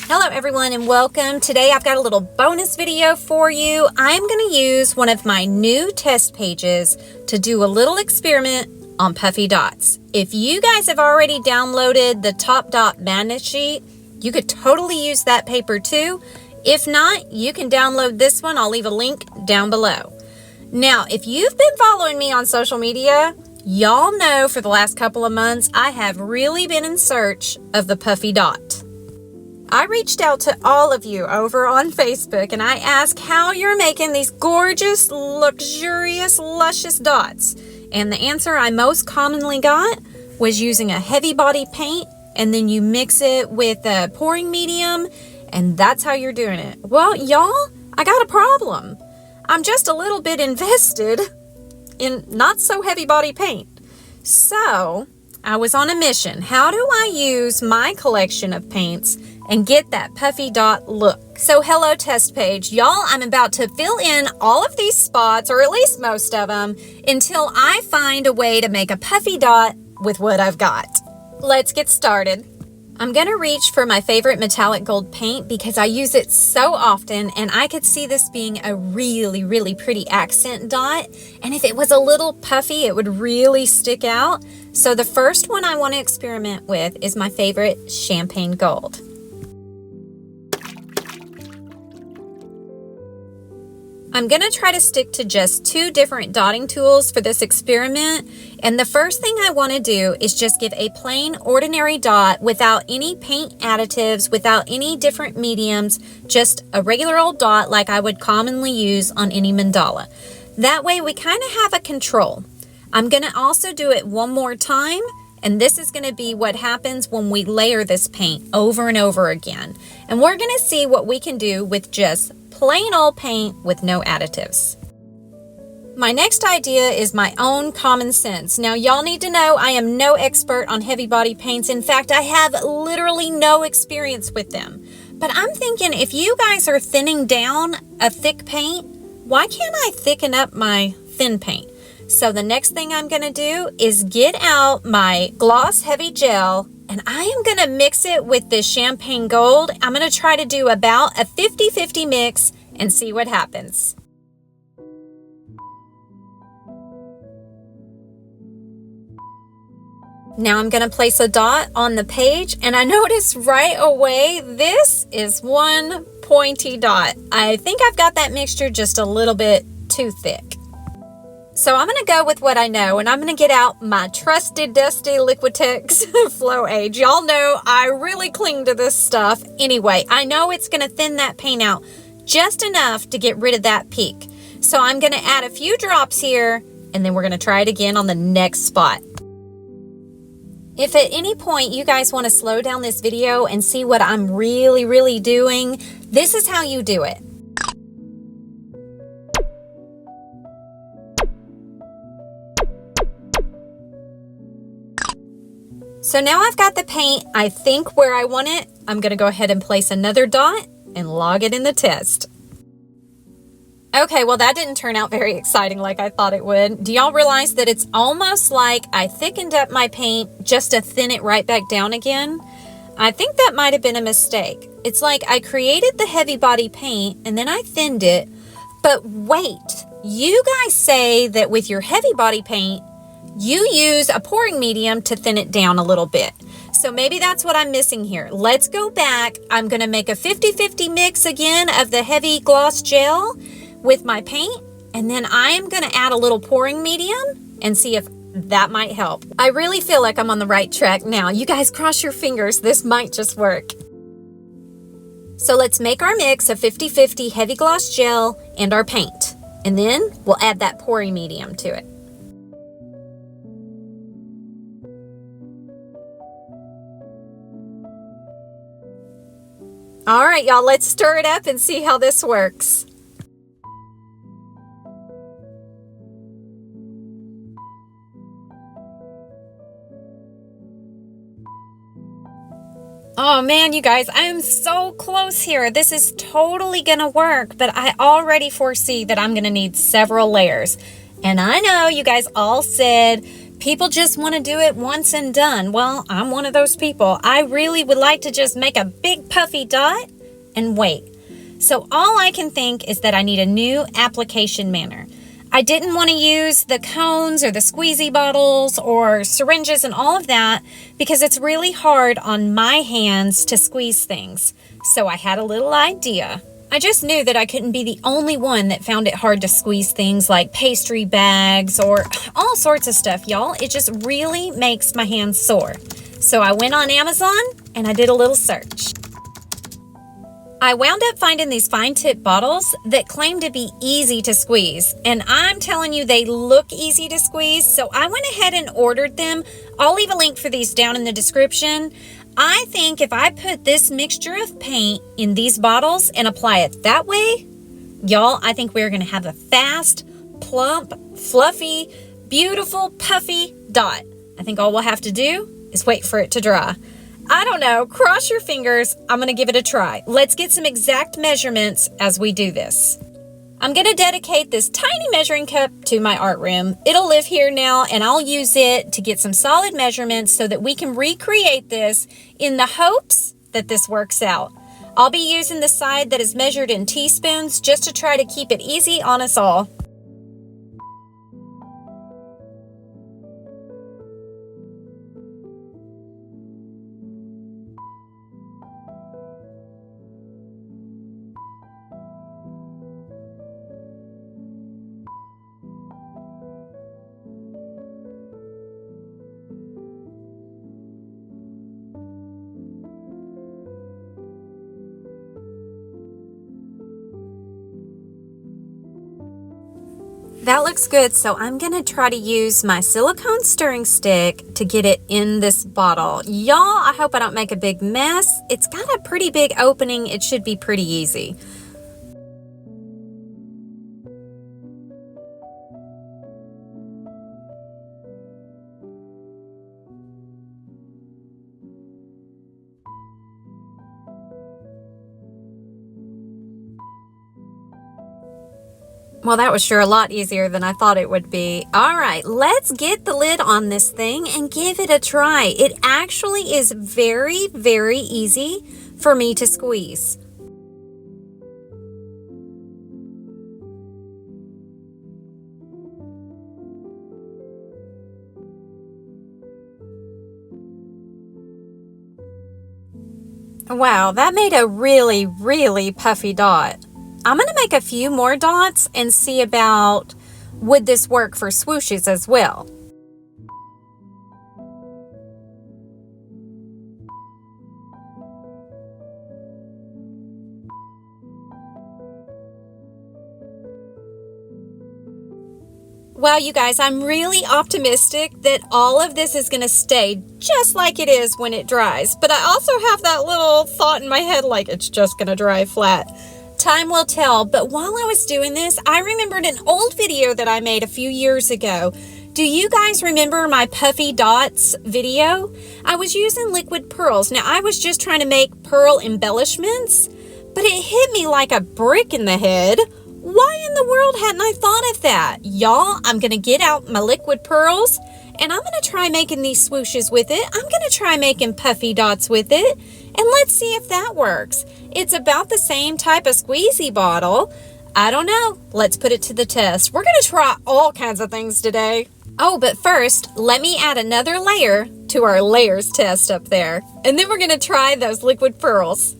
Hello everyone and welcome. Today I've got a little bonus video for you. I'm going to use one of my new test pages to do a little experiment on puffy dots. If you guys have already downloaded the Top Dot Madness sheet, you could totally use that paper too. If not, you can download this one. I'll leave a link down below. Now, if you've been following me on social media, y'all know for the last couple of months I have really been in search of the puffy dot. I reached out to all of you over on Facebook and I asked how you're making these gorgeous, luxurious, luscious dots. And the answer I most commonly got was using a heavy body paint and then you mix it with a pouring medium and that's how you're doing it. Well, y'all, I got a problem. I'm just a little bit invested in not so heavy body paint. So I was on a mission. How do I use my collection of paints and get that puffy dot look? So hello test page. Y'all, I'm about to fill in all of these spots, or at least most of them, until I find a way to make a puffy dot with what I've got. Let's get started. I'm gonna reach for my favorite metallic gold paint because I use it so often and I could see this being a really, really pretty accent dot. And if it was a little puffy, it would really stick out. So the first one I want to experiment with is my favorite champagne gold. I'm gonna try to stick to just 2 different dotting tools for this experiment. And the first thing I wanna do is just give a plain ordinary dot without any paint additives, without any different mediums, just a regular old dot like I would commonly use on any mandala. That way we kind of have a control. I'm gonna also do it one more time, and this is gonna be what happens when we layer this paint over and over again. And we're gonna see what we can do with just plain old paint with no additives. My next idea is my own common sense. Now y'all need to know I am no expert on heavy body paints. In fact, I have literally no experience with them. But I'm thinking if you guys are thinning down a thick paint, why can't I thicken up my thin paint? So the next thing I'm gonna do is get out my gloss heavy gel and I am gonna mix it with this champagne gold. I'm gonna try to do about a 50-50 mix and see what happens. Now I'm gonna place a dot on the page and I notice right away, this is one pointy dot. I think I've got that mixture just a little bit too thick. So I'm gonna go with what I know and I'm gonna get out my trusted dusty Liquitex Flow Age. Y'all know I really cling to this stuff. Anyway, I know it's gonna thin that paint out just enough to get rid of that peak. So I'm gonna add a few drops here and then we're gonna try it again on the next spot. If at any point you guys wanna slow down this video and see what I'm really doing, this is how you do it. So now I've got the paint, I think, where I want it. I'm gonna go ahead and place another dot and log it in the test. Okay, well that didn't turn out very exciting like I thought it would. Do y'all realize that it's almost like I thickened up my paint just to thin it right back down again? I think that might have been a mistake. It's like I created the heavy body paint and then I thinned it, but wait, you guys say that with your heavy body paint, you use a pouring medium to thin it down a little bit. So maybe that's what I'm missing here. Let's go back. I'm gonna make a 50-50 mix again of the heavy gloss gel with my paint, and then I am gonna add a little pouring medium and see if that might help. I really feel like I'm on the right track now. You guys cross your fingers, this might just work. So let's make our mix of 50-50 heavy gloss gel and our paint, and then we'll add that pouring medium to it. All right, y'all, let's stir it up and see how this works. Oh man, you guys, I am so close here. This is totally gonna work, but I already foresee that I'm gonna need several layers. And I know you guys all said People just want to do it once and done. Well, I'm one of those people. I really would like to just make a big puffy dot and wait. So all I can think is that I need a new application manner. I didn't want to use the cones or the squeezy bottles or syringes and all of that because it's really hard on my hands to squeeze things. So I had a little idea. I just knew that I couldn't be the only one that found it hard to squeeze things like pastry bags or all sorts of stuff, y'all. It just really makes my hands sore. So I went on Amazon and I did a little search. I wound up finding these fine tip bottles that claim to be easy to squeeze. And I'm telling you, they look easy to squeeze. So I went ahead and ordered them. I'll leave a link for these down in the description. I think if I put this mixture of paint in these bottles and apply it that way, y'all, I think we're going to have a fast, plump, fluffy, beautiful, puffy dot. I think all we'll have to do is wait for it to dry. I don't know, cross your fingers. I'm going to give it a try. Let's get some exact measurements as we do this. I'm going to dedicate this tiny measuring cup to my art room. It'll live here now, and I'll use it to get some solid measurements so that we can recreate this in the hopes that this works out. I'll be using the side that is measured in teaspoons just to try to keep it easy on us all. That looks good, so I'm gonna try to use my silicone stirring stick to get it in this bottle. Y'all, I hope I don't make a big mess. It's got a pretty big opening. It should be pretty easy. Well, that was sure a lot easier than I thought it would be. All right, let's get the lid on this thing and give it a try. It actually is very, very easy for me to squeeze. Wow, that made a really, really puffy dot. I'm going to make a few more dots and see about would this work for swooshes as well. Well, you guys, I'm really optimistic that all of this is going to stay just like it is when it dries. But I also have that little thought in my head like it's just going to dry flat. Time will tell, but while I was doing this, I remembered an old video that I made a few years ago. Do you guys remember my puffy dots video? I was using liquid pearls. Now, I was just trying to make pearl embellishments, but it hit me like a brick in the head. Why in the world hadn't I thought of that? Y'all, I'm going to get out my liquid pearls, and I'm going to try making these swooshes with it. I'm going to try making puffy dots with it, and let's see if that works. It's about the same type of squeezy bottle. I don't know. Let's put it to the test. We're going to try all kinds of things today. Oh, but first, let me add another layer to our layers test up there. And then we're going to try those liquid pearls.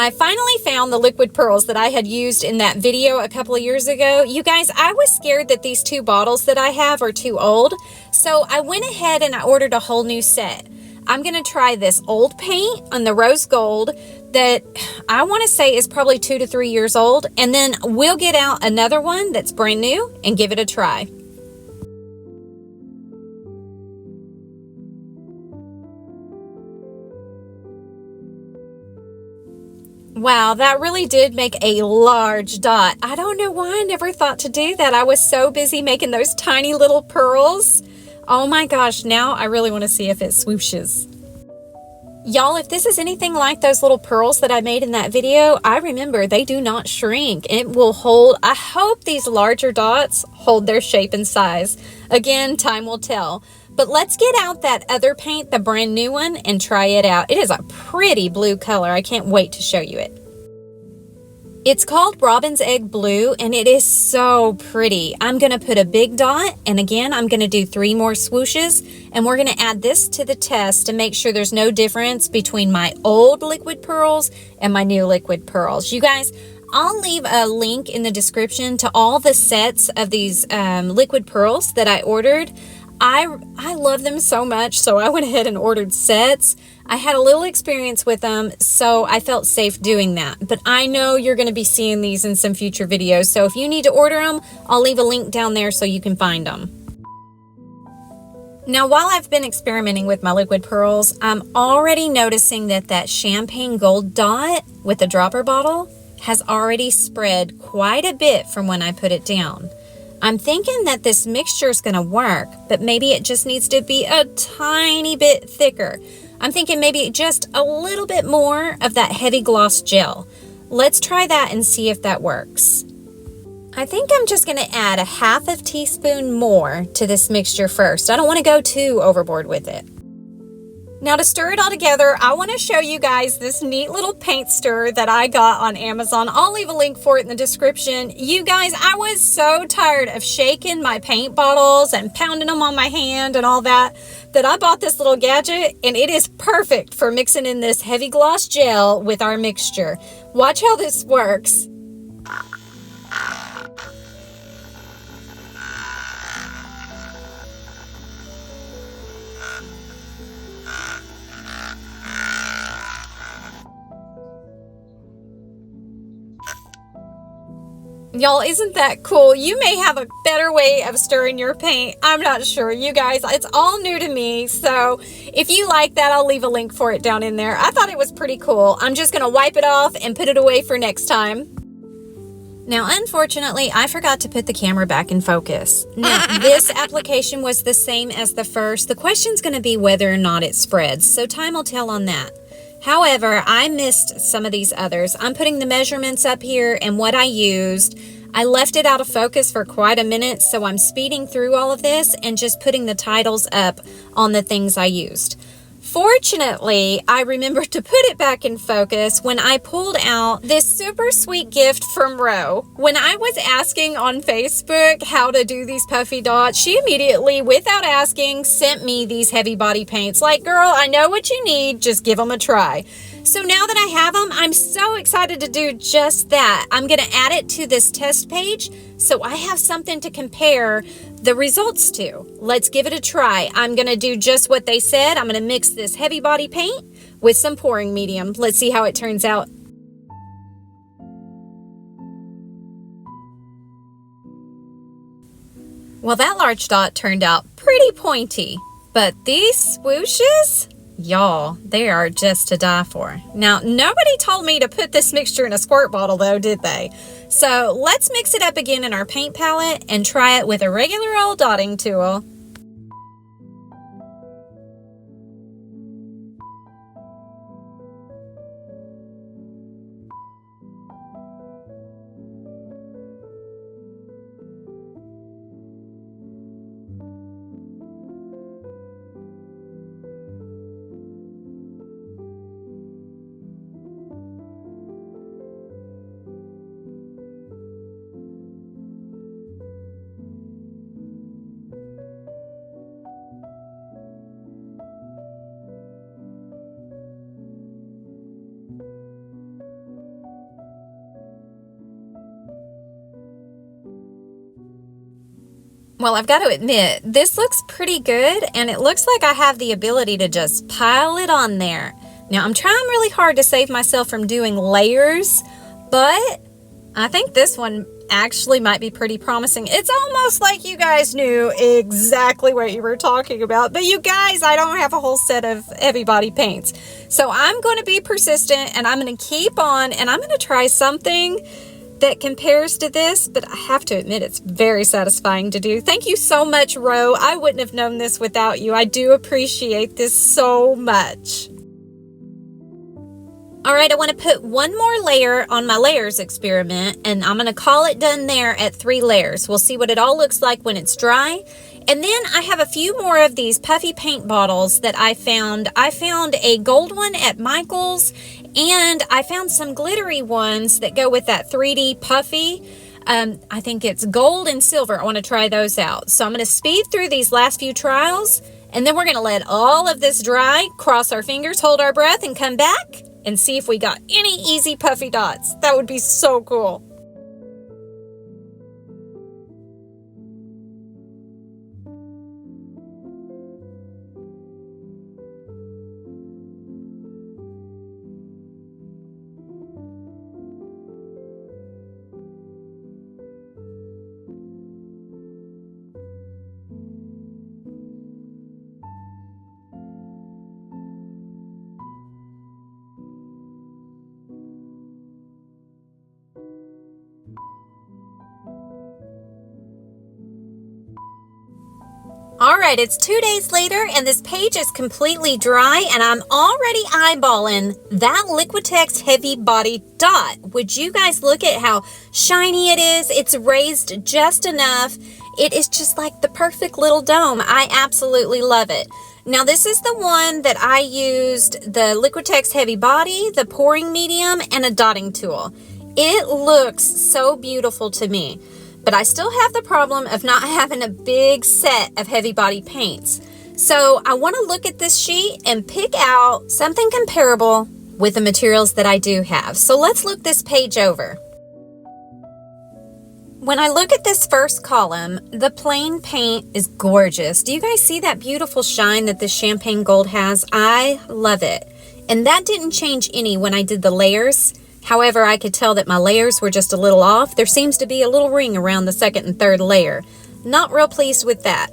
I finally found the liquid pearls that I had used in that video a couple of years ago. You guys, I was scared that these two bottles that I have are too old. So I went ahead and I ordered a whole new set. I'm going to try this old paint on the rose gold that I want to say is probably 2 to 3 years old. And then we'll get out another one that's brand new and give it a try. Wow, that really did make a large dot. I don't know why I never thought to do that. I was so busy making those tiny little pearls. Oh my gosh, now I really want to see if it swooshes. Y'all, if this is anything like those little pearls that I made in that video, I remember they do not shrink. It will hold. I hope these larger dots hold their shape and size. Again, time will tell. But let's get out that other paint, the brand new one, and try it out. It is a pretty blue color. I can't wait to show you it. It's called Robin's Egg Blue, and it is so pretty. I'm going to put a big dot, and again, I'm going to do 3 more swooshes, and we're going to add this to the test to make sure there's no difference between my old liquid pearls and my new liquid pearls. You guys, I'll leave a link in the description to all the sets of these liquid pearls that I ordered. I love them so much, so I went ahead and ordered sets. I had a little experience with them, so I felt safe doing that. But I know you're going to be seeing these in some future videos, so if you need to order them, I'll leave a link down there so you can find them. Now, while I've been experimenting with my liquid pearls, I'm already noticing that that champagne gold dot with the dropper bottle has already spread quite a bit from when I put it down. I'm thinking that this mixture is going to work, but maybe it just needs to be a tiny bit thicker. I'm thinking maybe just a little bit more of that heavy gloss gel. Let's try that and see if that works. I think I'm just going to add a 1/2 teaspoon more to this mixture first. I don't want to go too overboard with it. Now, to stir it all together, I want to show you guys this neat little paint stirrer that I got on Amazon. I'll leave a link for it in the description. You guys, I was so tired of shaking my paint bottles and pounding them on my hand and all that I bought this little gadget, and it is perfect for mixing in this heavy gloss gel with our mixture. Watch how this works. Y'all, isn't that cool? You may have a better way of stirring your paint. I'm not sure. You guys, it's all new to me. So if you like that, I'll leave a link for it down in there. I thought it was pretty cool. I'm just going to wipe it off and put it away for next time. Now, unfortunately, I forgot to put the camera back in focus. Now, this application was the same as the first. The question's going to be whether or not it spreads. So time will tell on that. However, I missed some of these others. I'm putting the measurements up here and what I used. I left it out of focus for quite a minute, so I'm speeding through all of this and just putting the titles up on the things I used. Fortunately, I remembered to put it back in focus when I pulled out this super sweet gift from Ro. When I was asking on Facebook how to do these puffy dots, she immediately, without asking, sent me these heavy body paints. Like, girl, I know what you need, just give them a try. So now that I have them, I'm so excited to do just that. I'm going to add it to this test page so I have something to compare the results to. Let's give it a try. I'm going to do just what they said. I'm going to mix this heavy body paint with some pouring medium. Let's see how it turns out. Well, that large dot turned out pretty pointy, but these swooshes, y'all, they are just to die for. Now, nobody told me to put this mixture in a squirt bottle though, did they? So let's mix it up again in our paint palette and try it with a regular old dotting tool. Well, I've got to admit, this looks pretty good, and it looks like I have the ability to just pile it on there. Now, I'm trying really hard to save myself from doing layers, but I think this one actually might be pretty promising. It's almost like you guys knew exactly what you were talking about, but you guys, I don't have a whole set of heavy body paints. So I'm going to be persistent, and I'm going to keep on, and I'm going to try something that compares to this, but I have to admit it's very satisfying to do. Thank you so much, Ro. I wouldn't have known this without you. I do appreciate this so much. All right, I want to put one more layer on my layers experiment, and I'm going to call it done there at 3 layers. We'll see what it all looks like when it's dry. And then I have a few more of these puffy paint bottles that I found. I found a gold one at Michael's, and I found some glittery ones that go with that 3D puffy. I think it's gold and silver. I want to try those out. So I'm going to speed through these last few trials, and then we're going to let all of this dry, cross our fingers, hold our breath, and come back and see if we got any easy puffy dots. That would be so cool. All right, it's 2 days later and this page is completely dry and I'm already eyeballing that Liquitex heavy body dot. Would you guys look at how shiny it is? It's raised just enough. It is just like the perfect little dome. I absolutely love it. Now this is the one that I used the Liquitex heavy body, the pouring medium, and a dotting tool. It looks so beautiful to me. But I still have the problem of not having a big set of heavy body paints. So I want to look at this sheet and pick out something comparable with the materials that I do have. So let's look this page over. When I look at this first column, the plain paint is gorgeous. Do you guys see that beautiful shine that this champagne gold has? I love it. And that didn't change any when I did the layers. However, I could tell that my layers were just a little off. There seems to be a little ring around the second and third layer. Not real pleased with that.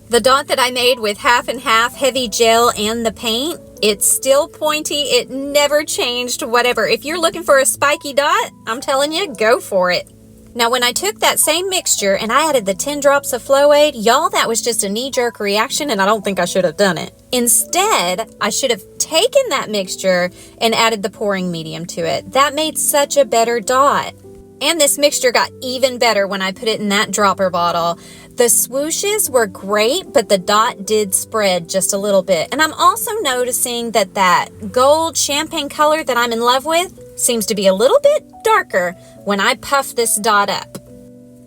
The dot that I made with half and half heavy gel and the paint, it's still pointy. It never changed, whatever. If you're looking for a spiky dot, I'm telling you, go for it. Now, when I took that same mixture and I added the 10 drops of Flow Aid, y'all, that was just a knee-jerk reaction and I don't think I should have done it. Instead, I should have taken that mixture and added the pouring medium to it. That made such a better dot. And this mixture got even better when I put it in that dropper bottle. The swooshes were great, but the dot did spread just a little bit. And I'm also noticing that that gold champagne color that I'm in love with seems to be a little bit darker when I puff this dot up.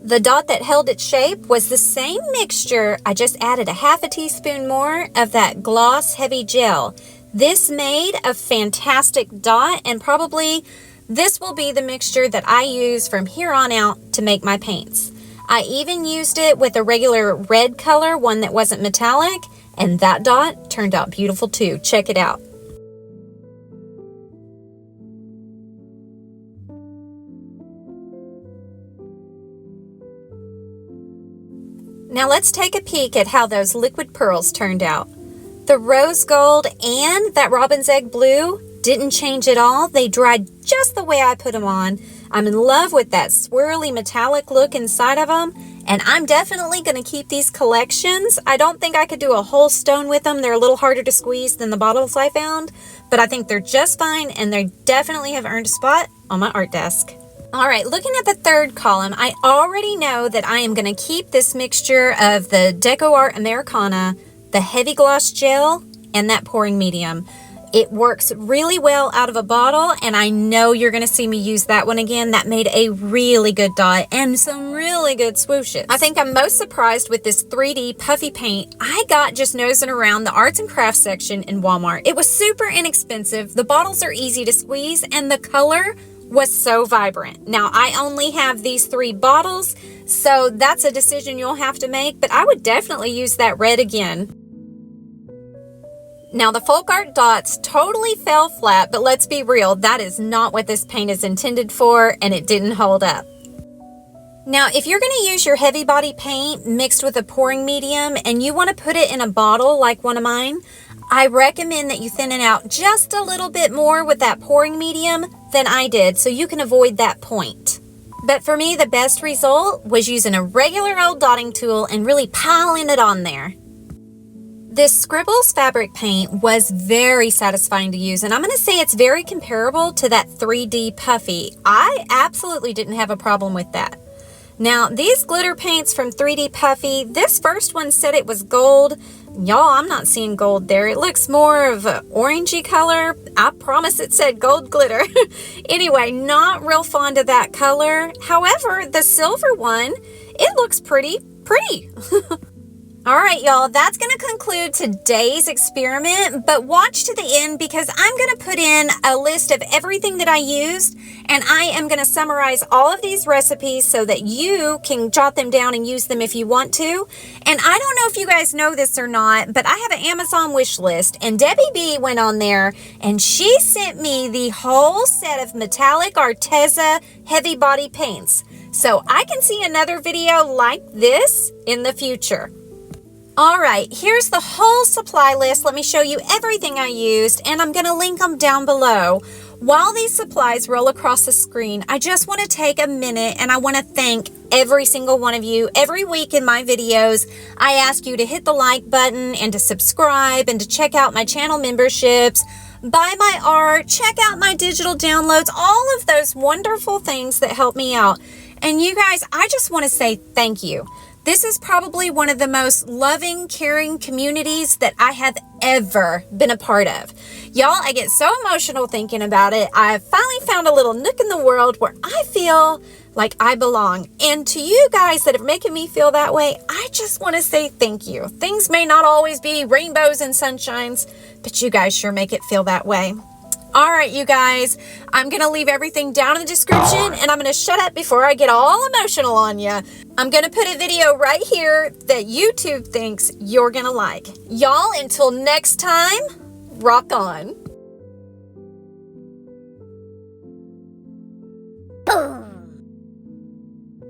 The dot that held its shape was the same mixture. I just added a half a teaspoon more of that gloss heavy gel. This made a fantastic dot, and probably this will be the mixture that I use from here on out to make my paints. I even used it with a regular red color, one that wasn't metallic, and that dot turned out beautiful too. Check it out. Now let's take a peek at how those liquid pearls turned out. The rose gold and that robin's egg blue didn't change at all. They dried just the way I put them on. I'm in love with that swirly metallic look inside of them, and I'm definitely going to keep these collections. I don't think I could do a whole stone with them. They're a little harder to squeeze than the bottles I found, but I think they're just fine, and they definitely have earned a spot on my art desk. All right, looking at the third column, I already know that I am going to keep this mixture of the DecoArt Americana, the heavy gloss gel, and that pouring medium. It works really well out of a bottle, and I know you're going to see me use that one again. That made a really good dot and some really good swooshes. I think I'm most surprised with this 3D puffy paint I got just nosing around the arts and crafts section in Walmart. It was super inexpensive. The bottles are easy to squeeze, and the color was so vibrant. Now, I only have these 3 bottles, so that's a decision you'll have to make, but I would definitely use that red again. Now, the folk art dots totally fell flat, but let's be real, that is not what this paint is intended for, and it didn't hold up. Now, if you're going to use your heavy body paint mixed with a pouring medium and you want to put it in a bottle like one of mine, I recommend that you thin it out just a little bit more with that pouring medium than I did, so you can avoid that point. But for me, the best result was using a regular old dotting tool and really piling it on there. This Scribbles fabric paint was very satisfying to use, and I'm going to say it's very comparable to that 3D Puffy. I absolutely didn't have a problem with that. Now, these glitter paints from 3D Puffy, this first one said it was gold. Y'all, I'm not seeing gold there. It looks more of an orangey color. I promise it said gold glitter. Anyway, not real fond of that color. However, the silver one, it looks pretty. All right, y'all, that's going to conclude today's experiment, but watch to the end because I'm going to put in a list of everything that I used, and I am going to summarize all of these recipes so that you can jot them down and use them if you want to. And I don't know if you guys know this or not, but I have an Amazon wish list, and Debbie B went on there, and she sent me the whole set of metallic Arteza heavy body paints. So I can see another video like this in the future. All right, here's the whole supply list. Let me show you everything I used, and I'm going to link them down below. While these supplies roll across the screen, I just want to take a minute and I want to thank every single one of you. Every week in my videos, I ask you to hit the like button and to subscribe and to check out my channel memberships, buy my art, check out my digital downloads, all of those wonderful things that help me out. And you guys, I just want to say thank you. This is probably one of the most loving, caring communities that I have ever been a part of. Y'all, I get so emotional thinking about it. I finally found a little nook in the world where I feel like I belong. And to you guys that are making me feel that way, I just want to say thank you. Things may not always be rainbows and sunshines, but you guys sure make it feel that way. All right, you guys, I'm going to leave everything down in the description, and I'm going to shut up before I get all emotional on you. I'm going to put a video right here that YouTube thinks you're going to like. Y'all, until next time, rock on.